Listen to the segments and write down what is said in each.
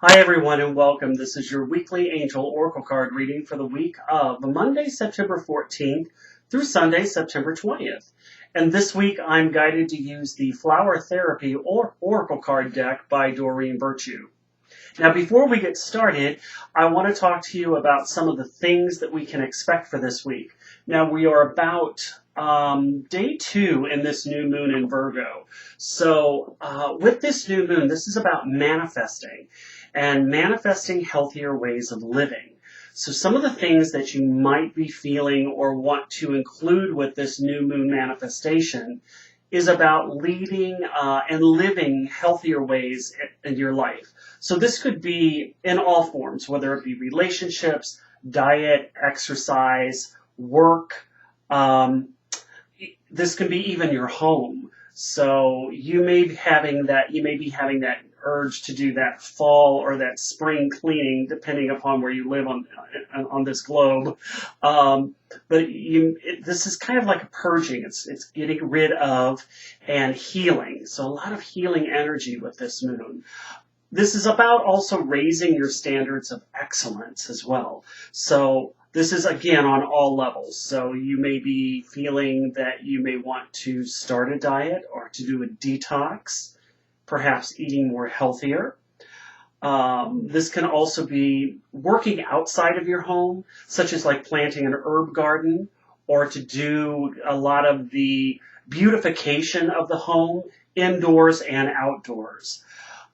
Hi, everyone, and welcome. This is your weekly Angel Oracle card reading for the week of Monday, September 14th through Sunday, September 20th. And this week, I'm guided to use the Flower Therapy or Oracle card deck by Doreen Virtue. Now, before we get started, I want to talk to you about some of the things that we can expect for this week. Now, we are about day 2 in this new moon in Virgo. So, with this new moon, this is about manifesting and manifesting healthier ways of living. So, some of the things that you might be feeling or want to include with this new moon manifestation is about leading and living healthier ways in your life. So this could be in all forms, whether it be relationships, diet, exercise, work. Um, this can be even your home. So you may be having that urge to do that fall or that spring cleaning, depending upon where you live on this globe. This is kind of like a purging. It's getting rid of and healing. So a lot of healing energy with this moon. This is about also raising your standards of excellence as well. So this is again on all levels. So you may be feeling that you may want to start a diet or to do a detox, perhaps eating more healthier. This can also be working outside of your home, such as like planting an herb garden or to do a lot of the beautification of the home indoors and outdoors.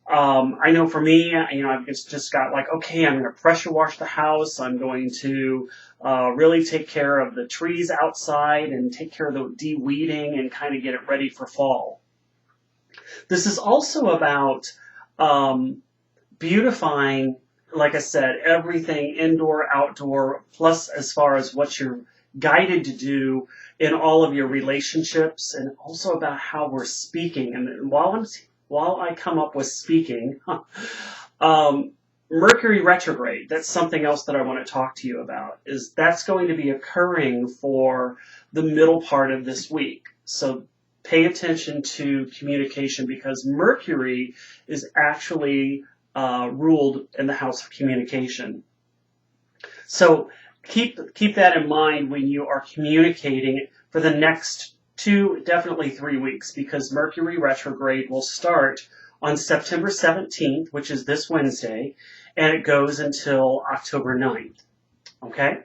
I know for me, I've just got like, okay, I'm going to pressure wash the house. I'm going to really take care of the trees outside and take care of the de-weeding and kind of get it ready for fall. This is also about beautifying, like I said, everything indoor, outdoor, plus as far as what you're guided to do in all of your relationships, and also about how we're speaking. And while I come up with speaking, Mercury retrograde, that's something else that I want to talk to you about, is that's going to be occurring for the middle part of this week. So pay attention to communication because Mercury is actually ruled in the house of communication. So keep that in mind when you are communicating for the next 2, definitely 3 weeks, because Mercury retrograde will start on September 17th, which is this Wednesday, and it goes until October 9th. Okay?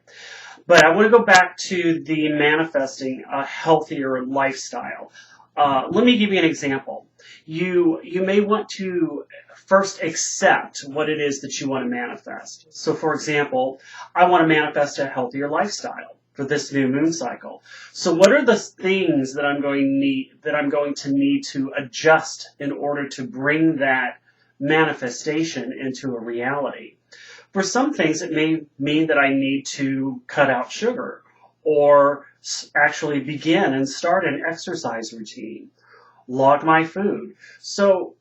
But I want to go back to the manifesting a healthier lifestyle. Let me give you an example. You may want to first accept what it is that you want to manifest. So, for example, I want to manifest a healthier lifestyle for this new moon cycle. So, what are the things that I'm going to need to adjust in order to bring that manifestation into a reality? For some things, it may mean that I need to cut out sugar or actually begin and start an exercise routine, log my food. So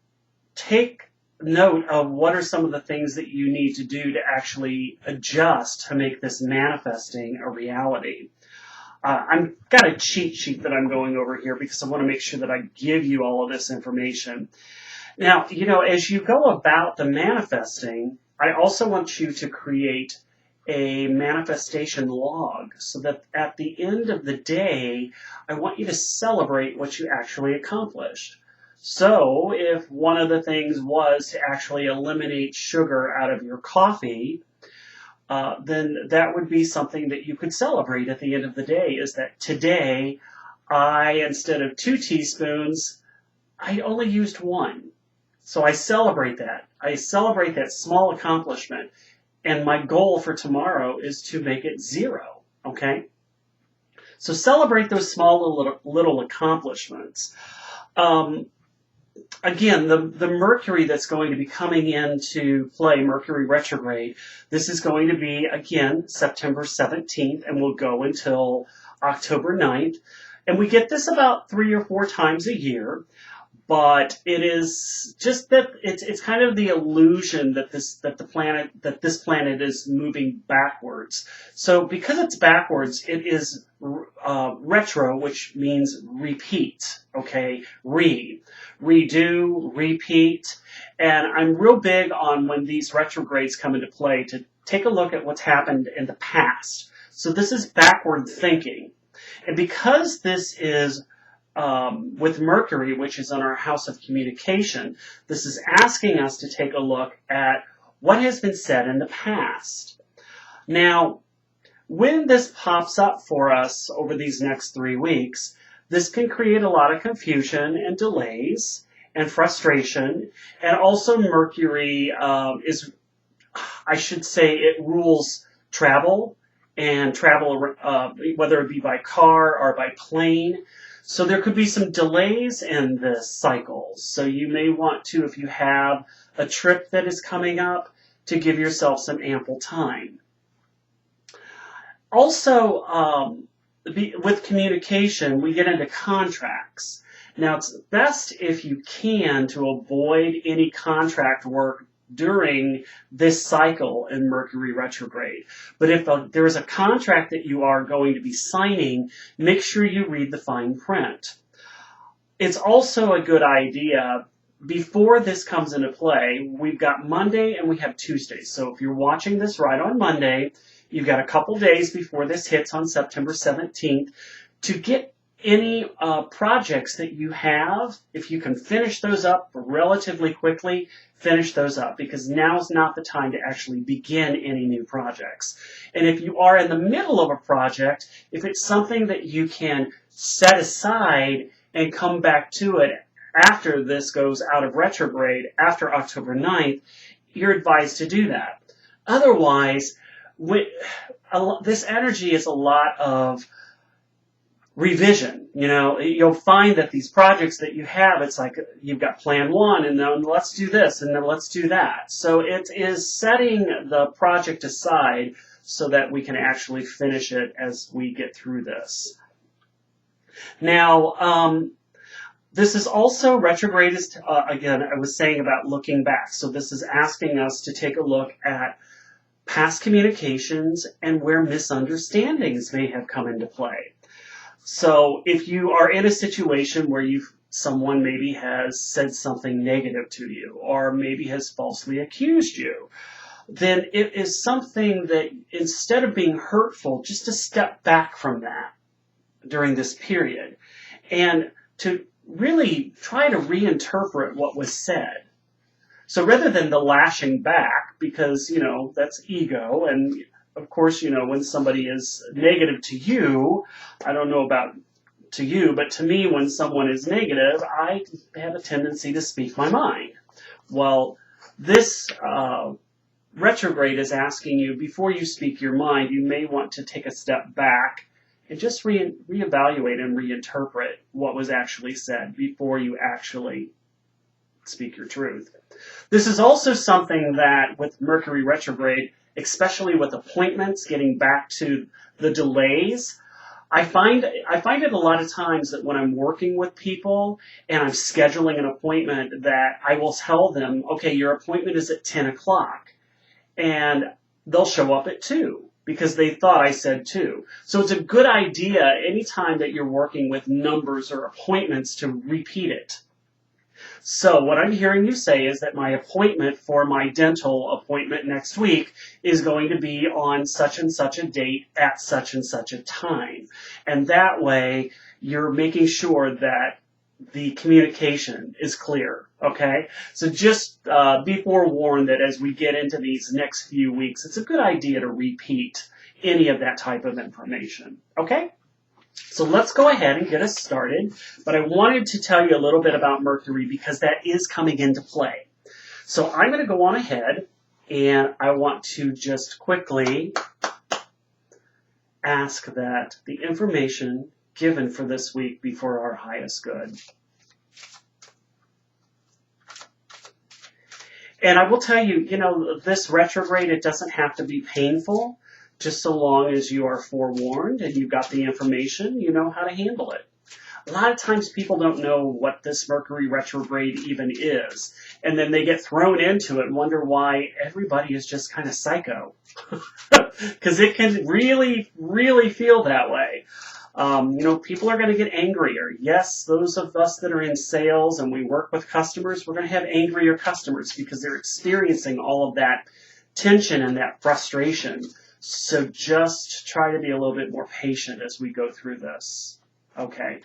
take note of what are some of the things that you need to do to actually adjust to make this manifesting a reality. I've got a cheat sheet that I'm going over here because I want to make sure that I give you all of this information. Now, as you go about the manifesting, I also want you to create a manifestation log so that at the end of the day, I want you to celebrate what you actually accomplished. So if one of the things was to actually eliminate sugar out of your coffee, then that would be something that you could celebrate at the end of the day, is that today, instead of 2 teaspoons, I only used 1. So I celebrate that. I celebrate that small accomplishment. And my goal for tomorrow is to make it 0. Okay? So celebrate those small little accomplishments. Again, the Mercury that's going to be coming into play, Mercury retrograde, this is going to be, again, September 17th and will go until October 9th. And we get this about 3 or 4 times a year. but it is just that it's kind of the illusion that this planet is moving backwards. So because it's backwards, it is retro, which means repeat. Okay, redo, repeat, and I'm real big on when these retrogrades come into play to take a look at what's happened in the past. So this is backward thinking, and because this is with Mercury, which is on our house of communication, this is asking us to take a look at what has been said in the past. Now, when this pops up for us over these next 3 weeks, this can create a lot of confusion and delays and frustration. And also Mercury I should say, it rules travel, and travel, whether it be by car or by plane. So there could be some delays in this cycle. So you may want to, if you have a trip that is coming up, to give yourself some ample time. Also, with communication, we get into contracts. Now, it's best if you can to avoid any contract work during this cycle in Mercury retrograde. But if there is a contract that you are going to be signing, make sure you read the fine print. It's also a good idea, before this comes into play, we've got Monday and we have Tuesday. So if you're watching this right on Monday, you've got a couple days before this hits on September 17th to get any projects that you have. If you can finish those up relatively quickly, finish those up, because now's not the time to actually begin any new projects. And if you are in the middle of a project, if it's something that you can set aside and come back to it after this goes out of retrograde, after October 9th, you're advised to do that. Otherwise, this energy is a lot of revision. You'll find that these projects that you have, it's like you've got plan one, and then let's do this, and then let's do that. So it is setting the project aside so that we can actually finish it as we get through this. Now, this is also retrograde, again, I was saying about looking back. So this is asking us to take a look at past communications and where misunderstandings may have come into play. So if you are in a situation where someone maybe has said something negative to you, or maybe has falsely accused you, then it is something that, instead of being hurtful, just to step back from that during this period and to really try to reinterpret what was said. So rather than the lashing back, because, that's ego, and of course, when somebody is negative to you, I don't know about to you, but to me, when someone is negative, I have a tendency to speak my mind. Well, this retrograde is asking you, before you speak your mind, you may want to take a step back and just reevaluate and reinterpret what was actually said before you actually speak your truth. This is also something that, with Mercury retrograde, especially with appointments, getting back to the delays, I find it a lot of times that when I'm working with people and I'm scheduling an appointment, that I will tell them, okay, your appointment is at 10 o'clock, and they'll show up at 2 because they thought I said 2. So it's a good idea anytime that you're working with numbers or appointments to repeat it. So what I'm hearing you say is that my appointment for my dental appointment next week is going to be on such and such a date at such and such a time. And that way you're making sure that the communication is clear, okay? So just be forewarned that as we get into these next few weeks, it's a good idea to repeat any of that type of information, okay? So let's go ahead and get us started. But I wanted to tell you a little bit about Mercury because that is coming into play. So I'm going to go on ahead, and I want to just quickly ask that the information given for this week be for our highest good. And I will tell you, this retrograde, it doesn't have to be painful. Just so long as you are forewarned and you've got the information, you know how to handle it. a lot of times people don't know what this Mercury retrograde even is. And then they get thrown into it and wonder why everybody is just kind of psycho. Because it can really, really feel that way. People are going to get angrier. Yes, those of us that are in sales and we work with customers, we're going to have angrier customers because they're experiencing all of that tension and that frustration. So just try to be a little bit more patient as we go through this. Okay,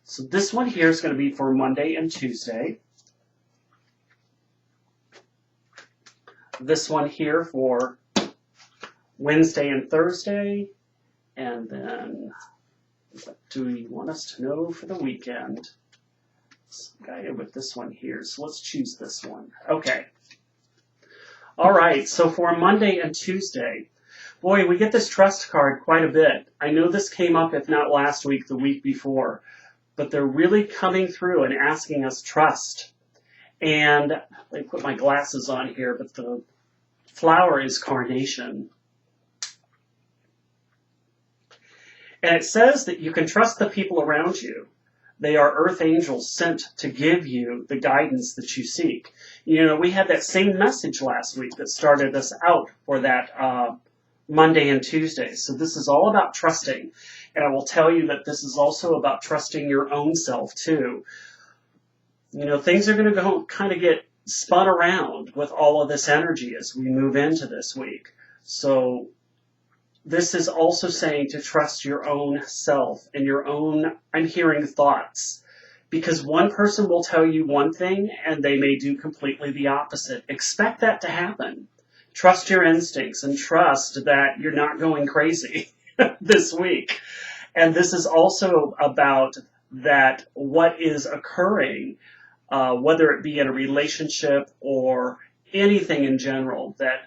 so this one here is going to be for Monday and Tuesday. This one here for Wednesday and Thursday. And then what do we want us to know for the weekend? It's guided with this one here, so let's choose this one. Okay. All right, so for Monday and Tuesday, boy, we get this trust card quite a bit. I know this came up, if not last week, the week before, but they're really coming through and asking us trust. And let me put my glasses on here, but the flower is carnation. And it says that you can trust the people around you. They are earth angels sent to give you the guidance that you seek. We had that same message last week that started us out for that Monday and Tuesday. So this is all about trusting. And I will tell you that this is also about trusting your own self too. Things are going to go kind of get spun around with all of this energy as we move into this week. So this is also saying to trust your own self and your own, I'm hearing, thoughts. Because one person will tell you one thing and they may do completely the opposite. Expect that to happen. Trust your instincts and trust that you're not going crazy this week. And this is also about that what is occurring, whether it be in a relationship or anything in general, that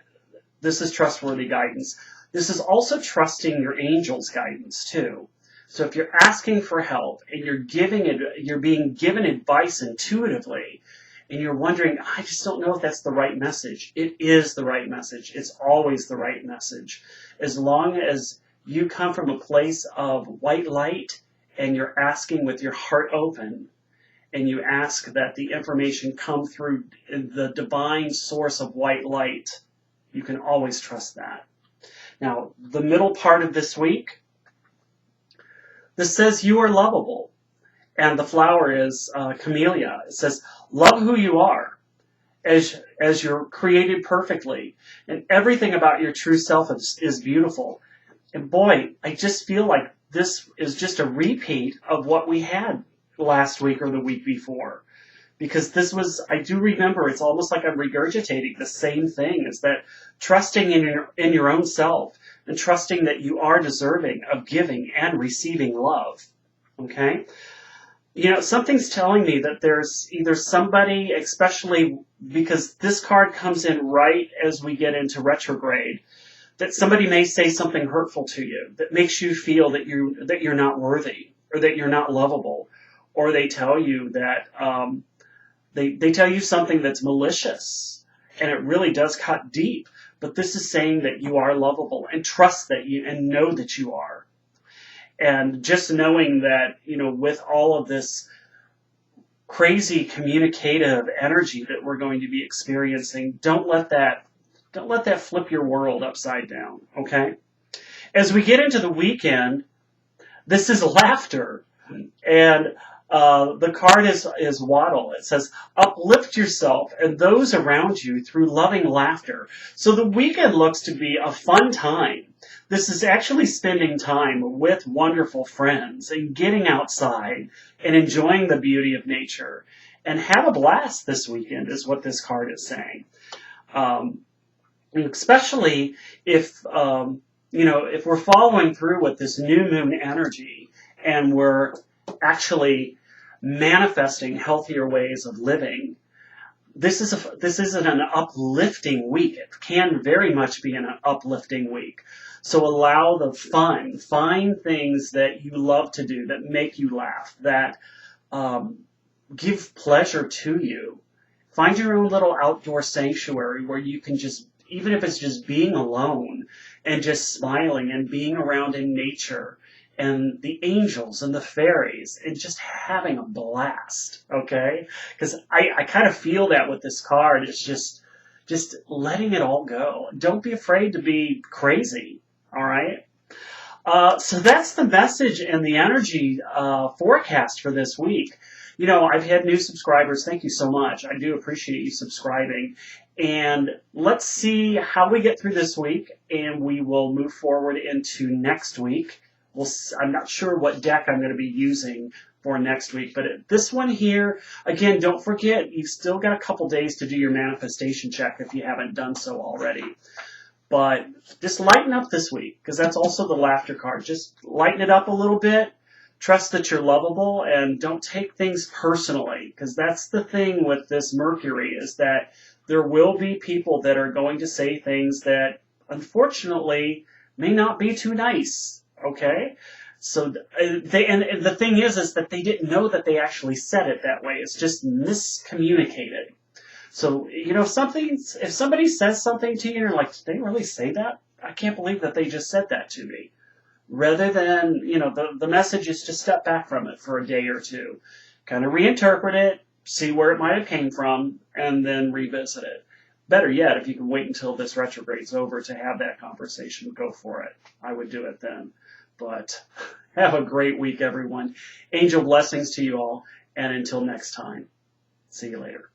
this is trustworthy guidance. This is also trusting your angels' guidance too. So if you're asking for help and you're being given advice intuitively, and you're wondering, I just don't know if that's the right message. It is the right message. It's always the right message. As long as you come from a place of white light and you're asking with your heart open, and you ask that the information come through the divine source of white light, you can always trust that. Now, the middle part of this week, this says you are lovable. And the flower is camellia. It says, love who you are as you're created perfectly. And everything about your true self is beautiful. And boy, I just feel like this is just a repeat of what we had last week or the week before. Because I do remember, it's almost like I'm regurgitating the same thing, is that trusting in your own self and trusting that you are deserving of giving and receiving love. Okay? Something's telling me that there's either somebody, especially because this card comes in right as we get into retrograde, that somebody may say something hurtful to you that makes you feel that you're not worthy or that you're not lovable, or they tell you that they tell you something that's malicious, and it really does cut deep. But this is saying that you are lovable, and trust that and know that you are. And just knowing that, with all of this crazy communicative energy that we're going to be experiencing, don't let that flip your world upside down, okay? As we get into the weekend, this is laughter. And the card is Waddle. It says, uplift yourself and those around you through loving laughter. So the weekend looks to be a fun time. This is actually spending time with wonderful friends and getting outside and enjoying the beauty of nature. And have a blast this weekend is what this card is saying. Especially if we're following through with this new moon energy and we're actually manifesting healthier ways of living. This isn't an uplifting week. It can very much be an uplifting week. So allow the fun. Find things that you love to do, that make you laugh, that give pleasure to you. Find your own little outdoor sanctuary where you can just, even if it's just being alone and just smiling and being around in nature and the angels and the fairies and just having a blast, okay? Because I kind of feel that with this card. It's just letting it all go. Don't be afraid to be crazy, all right? So that's the message and the energy forecast for this week. You know, I've had new subscribers. Thank you so much. I do appreciate you subscribing. And let's see how we get through this week, and we will move forward into next week. I'm not sure what deck I'm going to be using for next week, but this one here, again, don't forget, you've still got a couple days to do your manifestation check if you haven't done so already. But just lighten up this week, because that's also the laughter card. Just lighten it up a little bit. Trust that you're lovable, and don't take things personally, because that's the thing with this Mercury, is that there will be people that are going to say things that, unfortunately, may not be too nice, okay? So and the thing is that they didn't know that they actually said it that way. It's just miscommunicated. So, you know, if somebody says something to you and you're like, did they really say that? I can't believe that they just said that to me. Rather than, you know, the message is to step back from it for a day or two, kind of reinterpret it, see where it might have came from, and then revisit it. Better yet, if you can wait until this retrograde's over to have that conversation, go for it. I would do it then. But have a great week, everyone. Angel blessings to you all, and until next time, see you later.